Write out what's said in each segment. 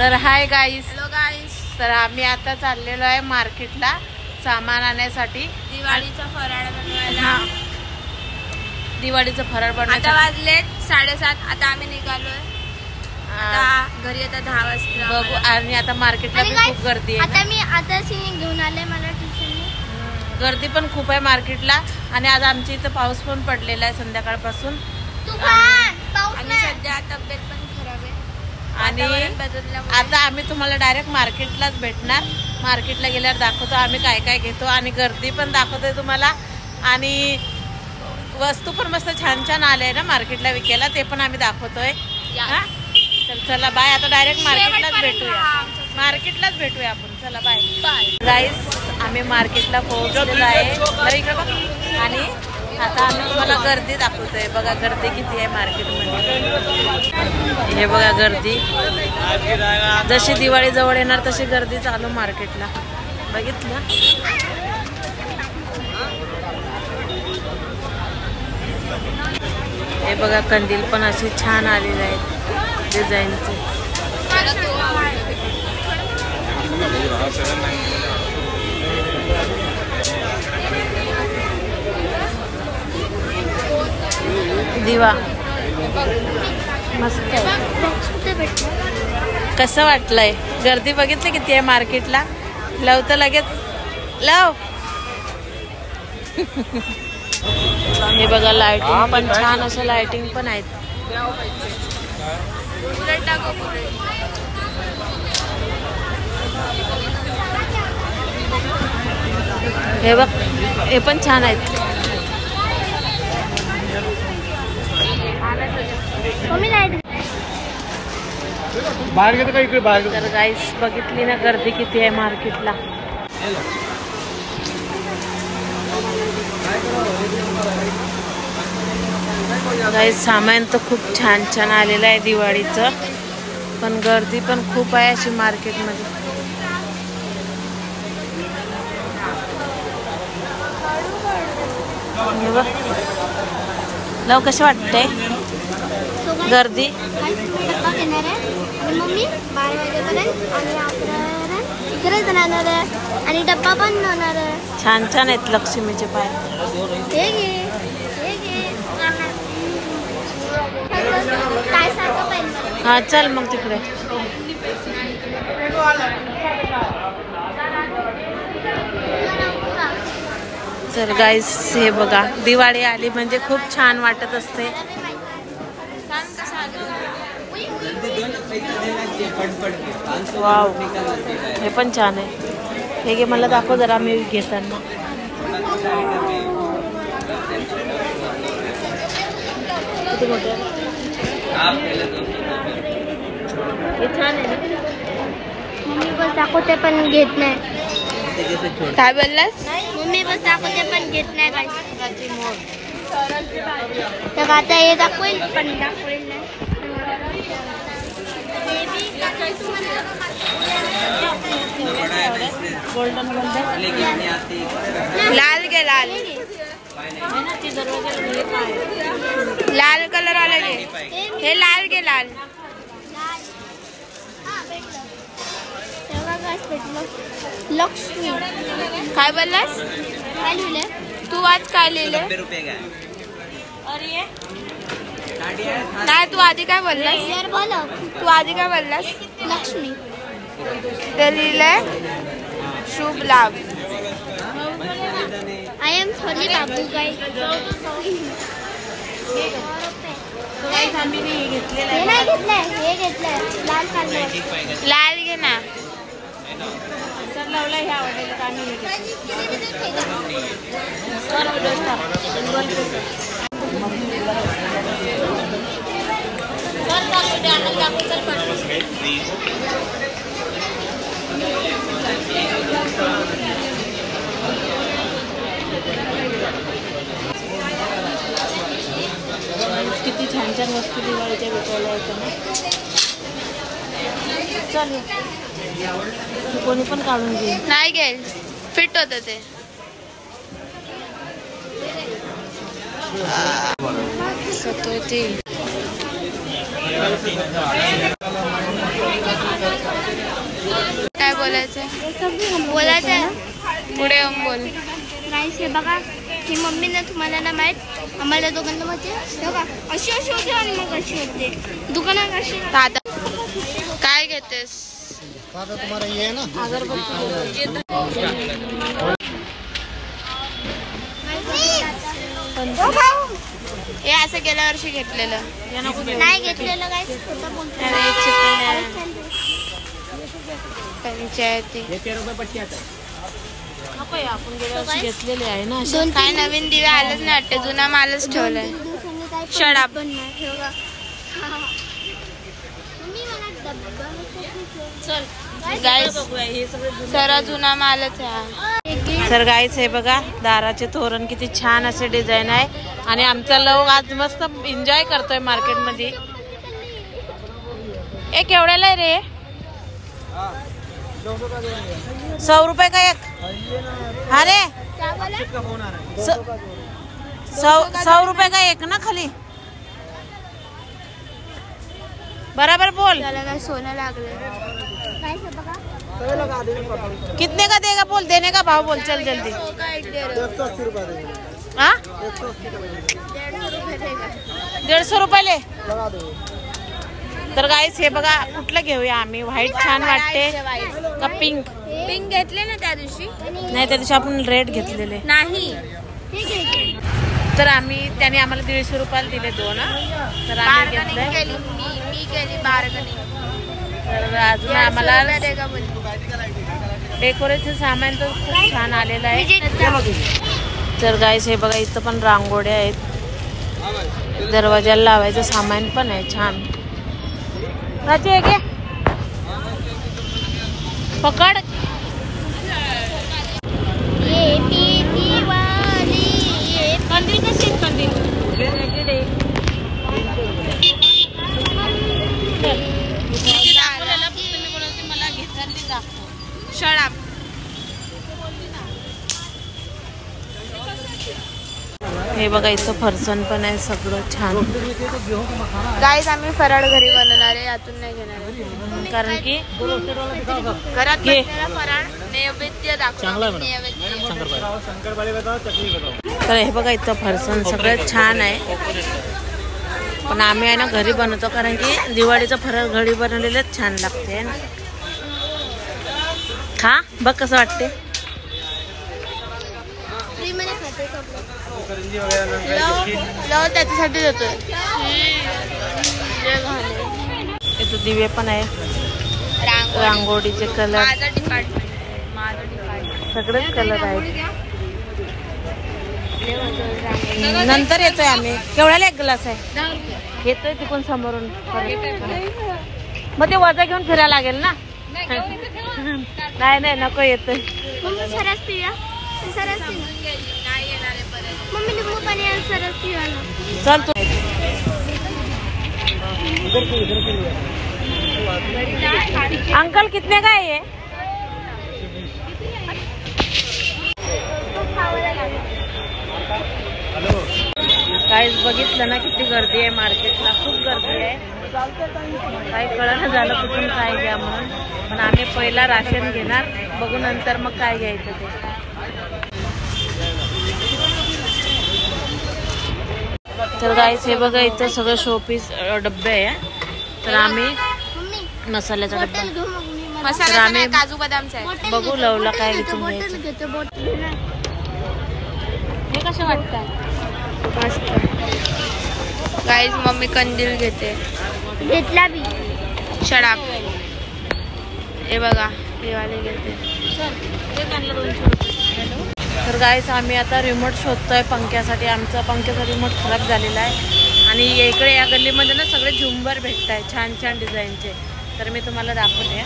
तर hi guys. Hello गाईस. तर आम्ही आता चाललेलो आहे मार्केटला सामान आणण्यासाठी दिवाळीचा फराळ बनवायला. दिवाळीचं फराळ बनवायला आता वाजले 7:30. आता आम्ही निघालोय. आता घरी आता 10 वाजता बघू. आणि आता मार्केटला पण खूप गर्दी आहे. आता मी आता घेऊन आले मला ट्युशनने. गर्दी पण खूप आहे मार्केटला. आणि आज आमच्या इथं पाऊस पण पडलेला आहे संध्याकाळपासून. आणि सध्या तब्येत पण खराब आहे. आणि आता आम्ही तुम्हाला डायरेक्ट मार्केटलाच भेटणार. मार्केटला गेल्यावर दाखवतो आम्ही काय काय घेतो आणि गर्दी पण दाखवतोय तुम्हाला. आणि वस्तू पण मस्त छान छान आले ना मार्केटला विकायला, ते पण आम्ही दाखवतोय. तर चला बाय. आता डायरेक्ट मार्केटलाच भेटूया आपण. चला बाय बाय गाईस. आम्ही मार्केटला पोहोचलेलो आहे इकडे बघ. आणि आता आम्ही तुम्हाला गर्दी दाखवतोय. बघा गर्दी किती आहे मार्केटमध्ये. हे बघा गर्दी. जशी दिवाळी जवळ येणार तशी गर्दी चालू मार्केटला. बघितलं. हे बघा कंदील पण असे छान आलेले आहेत डिझाईनचे. दिवा मस्त आहे. कसं वाटलंय? गर्दी बघितली किती आहे मार्केटला. लवतं लगेच लव. हे बघा लाइटिंग पण छान असं लाइटिंग पण आहेत. हे बघ हे पण छान आहेत. बाहेर घेतो का इकडे बाहेर. तर गाईस बघितली ना गर्दी किती आहे मार्केटला. गाईस सामान तर खूप छान छान आलेलं आहे दिवाळीचं. पण गर्दी पण खूप आहे अशी मार्केटमध्ये. लव कसं वाटतंय गर्दी. मम्मी 12 वाजेपर्यंत इकडे जाणार आहे आणि डब्बा पण होणार आहे. छान छान आहेत लक्ष्मीचे पाय. हा चल मग तिकडे. तर गाईस हे बघा दिवाळी आली म्हणजे खूप छान वाटत असते. वाव हे पण छान आहे. हे घे मला दाखव जरा मी घेताना. किती मोठे हे छान आहे. मम्मी बस दाखवते पण घेत नाही. काय बोललास? मम्मी बस दाखवते पण घेत नाही. तर आता हे दाखवेल पण दाखवेल नाही. गोल्डन गोल्डन लाल घे लाल. लाल कलर वाला घे. हे लाल घे लाल. लक्ष्मी काय बोललास? काय लिहिलंय तू? आज काय लिहिलंय? नाही तू आधी काय बोललास? तू आधी काय बोललास? लक्ष्मी. ते लिहिलंय शुभ लाभ. आय एम सॉरी बाबू. काय लाल घे ना. सर लावला हे आवडलेलं का नाही. किती छान छान वस्तू दिवाळीच्या विकायला येतं ना. चालेल कोणी पण काढून घे. नाही घेईल फिट होतं ते. सतोय ते बोलायचं बोलायचं पुढे येऊन बोल. गाईस हे बघा, ही मम्मीने तुम्हाला ना माहित आम्हाला दोघांना म्हणजे बघा अशी अशी होते आणि मग अशी होते दुकानात अशी. दादा काय घेतेस? तुम्हाला ये ना हे असं गेल्या वर्षी घेतलेलं नाही घेतलेलं गाईस. पंचायती आपण गेल्या वर्षी घेतलेले आहे ना. काय नवीन दिवे आलंच नाही वाटतं, जुना मालच ठेवलाय. शडाप गाईस सर्व जुना मालच आहे. तर गाईस हे बघा, दाराचे तोरण किती छान असे डिझाईन आहे आणि आमचा लोक आज मस्त एन्जॉय करतोय मार्केट मध्ये. एक केवढ्याला आहे रे? 100 रुपये का एक? अरे 100 रुपये का एक ना खाली? बराबर बोल. त्याला काय सोनं लागलं? कितने का देगा बोल, देने का भाव बोल, चल जल्दी. हाँ 150 रुपये ले. तर गाईस हे बघा, कुठलं घेऊया आम्ही? व्हाईट छान वाटते का पिंक? पिंक घेतले ना त्या दिवशी? नाही, त्या दिवशी आपण रेड घेतलेले नाही. तर आम्ही त्याने आम्हाला 150 रुपयाला दिले 2 ना. तर आम्ही घेतलंय. मी केली बार्गनिंग. तर अजून आम्हाला डेकोरेशन सामान तर खूप छान आलेलं आहे. तर गाईस हे बघा, इथं पण रांगोळ्या आहेत, दरवाजाला लावायचं सामान पण आहे छान. राजे आहे घे, पकड. कंदील कशी आहेत? कंदील मला घेतली दाखव. शडाप हे बघा, इथं फरसाण पण आहे, सगळं छान. गाईस आम्ही फराळ घरी बनवणार आहे, यातून नाही घेणार कारण की घरात बनलेला फराळ नैवेद्य दाखवतो. तर हे बघा, इथं फरसाण सगळं छान आहे, पण आम्ही आहे ना घरी बनवतो कारण की दिवाळीचं फराळ घरी बनवलेलंच छान लागते ना. खा बघ कसं वाटते. लव त्याच्यासाठी देतोय. इथं दिवे पण आहे, रांगोळीचे कलर, माझं डिपार्टमेंट सगळेच कलर आहेत. नंतर येतोय आम्ही. केवढ्याला एक ग्लास आहे? येतोय तिकडून समोरून. मग ते वजा घेऊन फिरायला लागेल ना. नाही नाही नको, येतोय. सरस पिया सरस मम्मी लिंबू पाणी सरस पिया. चल तू. अंकल कितने का है ये? काहीच बघितलं ना किती गर्दी आहे मार्केटला, खूप गर्दी आहे. काही कळलं झालं कुठून काय घ्या म्हणून, पण आम्ही पहिला राशन घेणार, बघू नंतर मग काय घ्यायचं ते. तर गाईस हे बघा, इथं सगळं शोपीस डब्बे आहे. तर आम्ही मसाल्याचा डब्बा, मसाला आम्ही काजू बदामचा आहे. बघू लवला काय घेऊन घ्यायचं. हे कसं वाटतं? गाईज मम्मी कंदील घेते. घेतला बी शडाप. हे बघा, हे वाले घेते. तर गाईस आम्ही आता रिमोट शोधतोय पंख्यासाठी. आमचा पंख्याचा रिमोट खराब झालेला आहे आणि इकडे या गल्लीमध्ये ना सगळे झुंबर भेटत आहे छान छान डिझाईनचे. तर मी तुम्हाला दाखवते.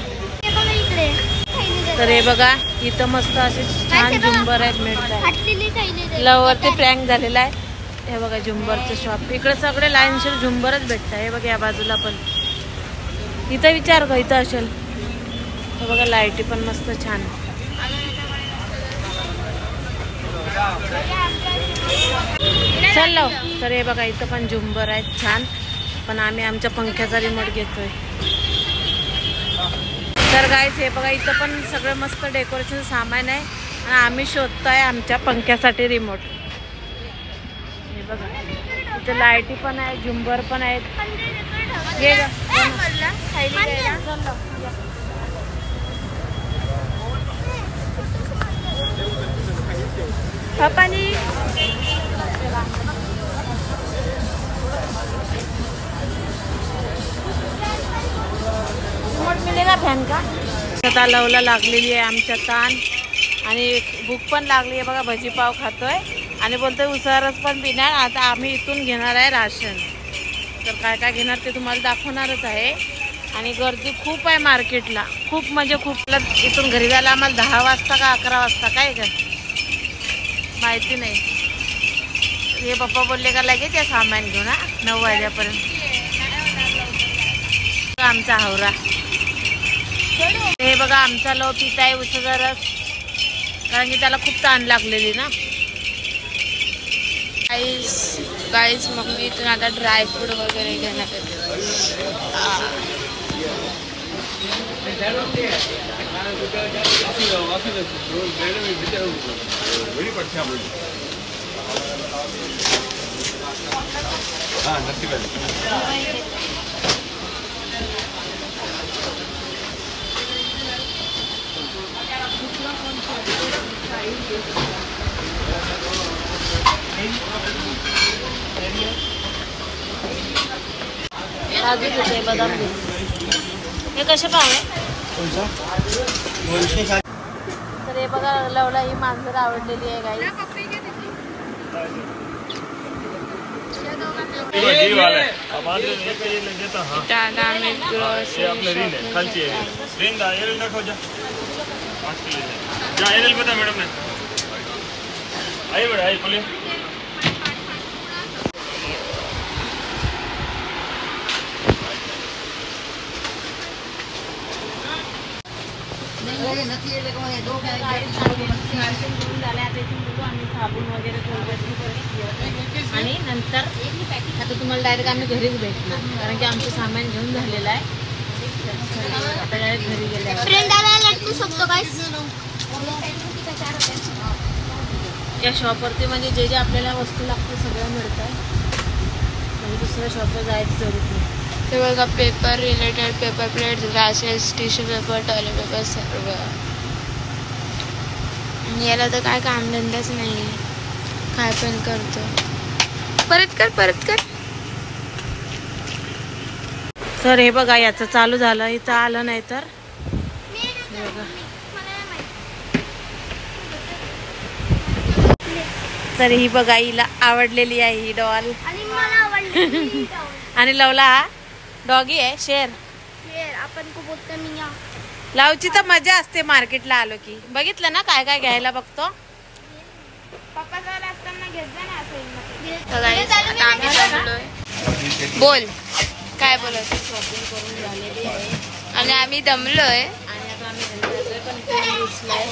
तर हे बघा, इथं मस्त असे छान झुंबर आहेत, मिळत आहे. लववरती प्रँक झालेला आहे. हे बघा झुंबरचं शॉप. इकडे सगळे लाईनशीर झुंबरच भेटत आहे. हे बघा या बाजूला पण. इथं विचार का इथं असेल. हे बघा लाईटी पण मस्त छान. चल. तर हे बघा इथं पण झुंबर आहेत छान, पण आम्ही आमच्या पंख्याचा रिमोट घेतोय. तर गाईस हे बघा इथं पण सगळं मस्त डेकोरेशन सामान आहे आणि आम्ही शोधतोय आमच्या पंख्यासाठी रिमोट. हे बघा इथं लाईटी पण आहे, झुंबर पण आहेत. ये ग पाणी रिमोट मिळेगा फॅन का? स्वतः लवला लागलेली आहे आमच्या ताण आणि भूक पण लागली आहे बघा. भजीपाव खातोय आणि बोलतोय उसळच पण पिणार. आता आम्ही इथून घेणार आहे राशन. तर काय काय घेणार ते तुम्हाला दाखवणारच आहे. आणि गर्दी खूप आहे मार्केटला, खूप म्हणजे खूप. इथून घरी जायला आम्हाला 10 वाजता का 11 वाजता काय का माहिती नाही. हे पप्पा बोलले का लगेच या सामान घेऊन 9 वाजेपर्यंत. आमचा हावरा हे बघा आमचा लो पिता आहे उसाचा रस, कारण की त्याला खूप ताण लागलेली ना. गाईस मग मी इथून आता ड्रायफ्रूट वगैरे घेणार आहे. काजू घेते, बदाम घेते. हे कसे पाव आहे? तर हे बघा लवला ही मांजर आवडलेली आहे गाई. साबण वगैरे आणि नंतर आता तुम्हाला डायरेक्ट आम्ही घरीच भेटणार, कारण की आमचं सामान घेऊन झालेलं आहे. आता डायरेक्ट घरी गेल्यावर या शॉपवरती म्हणजे जे जे आपल्याला वस्तू लागते सगळं मिळतं आहे. म्हणजे दुसऱ्या शॉपवर जायची जरूर नाही. ते बघा paper related, paper plate, glasses, tissue paper, toilet paper सर्व. याला तर काय कामधंदाच नाही, काय पण करतो. परत कर. तर हे बघा याचं चालू झालं, इथं आलं नाही तर तर ही बघा हिला आवडलेली आहे ही डॉल. आणि लवला हा डॉगी आहे शेर. आपण को बोलते मिया. लावची तर मजा असते मार्केटला आलो की. बघितलं ना काय काय घ्यायला बघतो. बोल काय बोलत. शॉपिंग करून झालेली आहे आणि आम्ही दमलोय. आणि आता आम्ही घरी जातोय, पण इथे दिसलंय.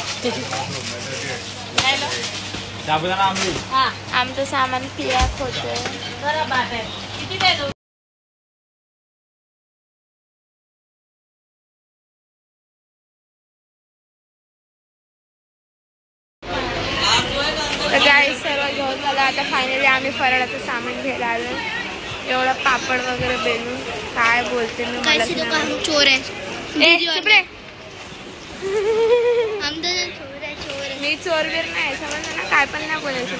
आमचं सामान पॅक होतंय. बरं बाबा किती काय देऊ? तर गाईस सर्व घेऊन झालं. आता फायनली आम्ही फराळाचं सामान घ्यायला आलो. एवढा पापड वगैरे बेलून काय बोलते मी. चोर आहे मी चोरवीर नाही, समजलं ना. काय पण नाही बोलायचं.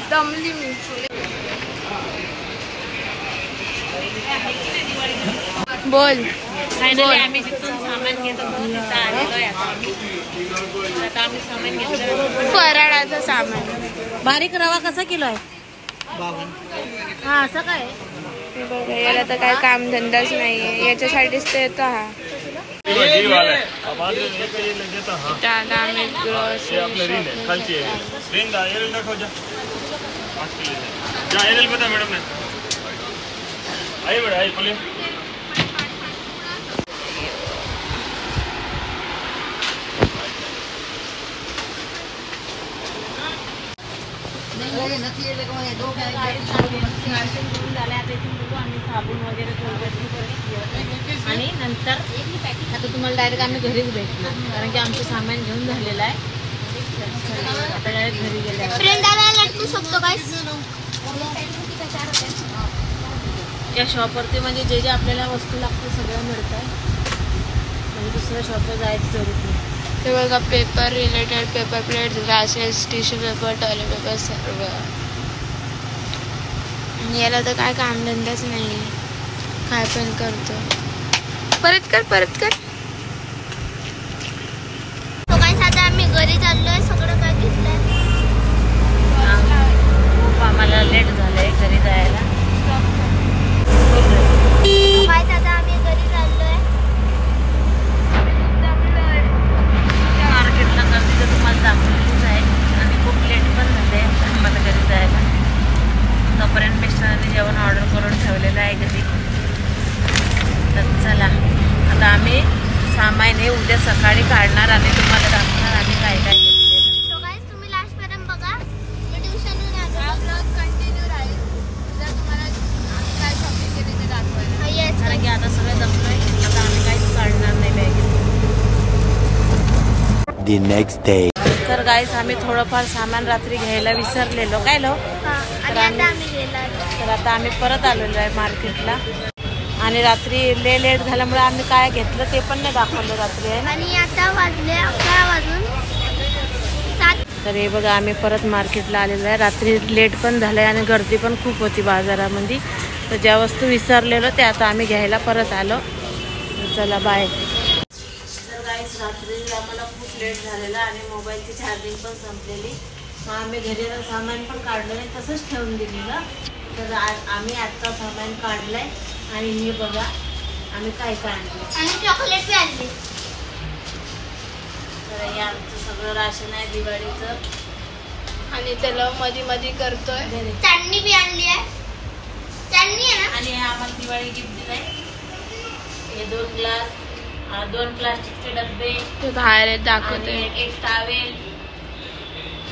दमली मी. बोल. फायनली आम्ही जिथून सामान घेत होतो तिथं आलेलोय. आता आम्ही सामान घेतलं. फराळाचं सामान. बारीक रवा कसा किलो आहे? हा असं काय बघा याला तर काय कामधंदाच नाहीये, याच्यासाठीच तर येतो हा. आम्ही साबण वगैरे आणि नंतर आता तुम्हाला डायरेक्ट आम्ही घरीच भेटणार, कारण की आमचं सामान घेऊन झालेलं आहे. आता डायरेक्ट घरी गेले. या शॉपवरती म्हणजे जे जे आपल्याला वस्तू लागते सगळं मिळतं, म्हणजे दुसऱ्या शॉपवर जायची जरूर नाही. ते बघा paper related, paper plate, glasses, tissue paper, toilet paper सर्व. याला तर काय कामधंदाच नाही आहे, काय पण करतो. परत कर. तो काय साधा आम्ही घरी चाललोय. सगळं काय घेतलंय. खूप आम्हाला लेट झालंय घरी जायला. काय दादा आम्ही घरी चाललोय. मार्केटला गर्दी तर तुम्हाला दाखवलीच आहे आणि खूप लेट पण झालंय आम्हाला घरी जायला. तोपर्यंत मिस्टरांनी जेवण ऑर्डर करून ठेवलेलं आहे घरी. तर चला आता आम्ही सामान हे उद्या सकाळी काढणार आणि तुम्हाला दाखवणार आम्ही काय काय घेतलेलं. तो गाईस तुम्ही लास्ट पर्यंत बघा. मी ट्युशनहून आलो. हा ब्लॉग कंटिन्यू राहील. जर तुम्हाला आम्ही काय शॉपिंग केली ते दाखवायला. कारण की आता सगळं जमलंय, आता आम्ही काहीच काढणार नाही बॅगेत. The next day. तर गाईस आम्ही थोडंफार सामान रात्री घ्यायला विसरलेलो. काय लो आणि आता आम्ही गेला. तर आता आम्ही परत आलेलो आहे मार्केटला. आणि रात्री लेट झाल्यामुळे आम्ही काय घेतलं ते पण नाही दाखवलं रात्री आहे. आणि आता वाजले 11 वाजून 7. तर हे बघा आम्ही परत मार्केटला आलेलो आहे. रात्री लेट पण झालं आहे आणि गर्दी पण खूप होती बाजारामध्ये. तर ज्या वस्तू विसरलेलो त्या आता आम्ही घ्यायला परत आलो. चला बाय. तर गाईस रात्री आम्हाला खूप लेट झालेलं आणि मोबाईलची चार्जिंग पण संपलेली. मग आम्ही घरी सामान पण काढलं नाही, तसंच ठेवून दिलेलं. तर आम्ही आत्ता सामान काढलंय आणि हे बघा आम्ही काय काढलं. आणि चॉकलेट बी आणली. तर हे आमचं सगळं राशन आहे दिवाळीचं. आणि त्याला मध्ये करतोय. चटणी बी आणली आहे. चटणी आहे ना. आणि हे आम्हाला दिवाळी गिफ्ट दिलंय. हे 2 ग्लास, 2 प्लास्टिकचे डब्बे, ते बाहेर दाखवते. एक टावेल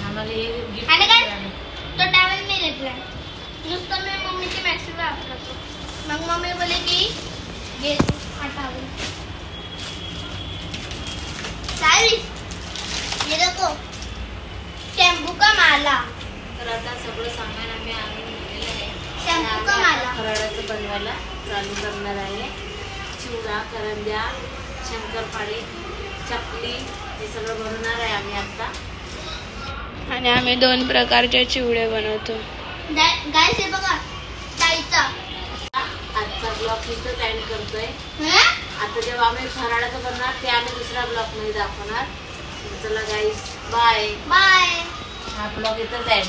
आम्हाला हे गिफ्ट. आणि काय तो टॅवेल मी घेतलाय. नुसतं मी मम्मीची मॅक्सी वापरतो. मग मम्मी बोले की घे हा टॅवेल. साईज ये देखो शॅम्पू का माला. तर आता सगळं सामान आम्ही आणून घेतलेलं आहे. शॅम्पू का माला. फराळाचं बनवायला चालू करणार आहे. चिवडा, करंज्या, शंकरपाळे, चकली हे सगळं बनवणार आहे आम्ही आता. आणि आम्ही 2 प्रकारचे चिवडे बनवतो. गाईस हे बघा ताईचा. आजचा ब्लॉग इथंच एंड करतोय. आता जेव्हा आम्ही फराळाचं करणार ते आम्ही दुसऱ्या ब्लॉगमध्ये दाखवणार. चला गाईस बाय. बाय. हा ब्लॉग इथंच एंड.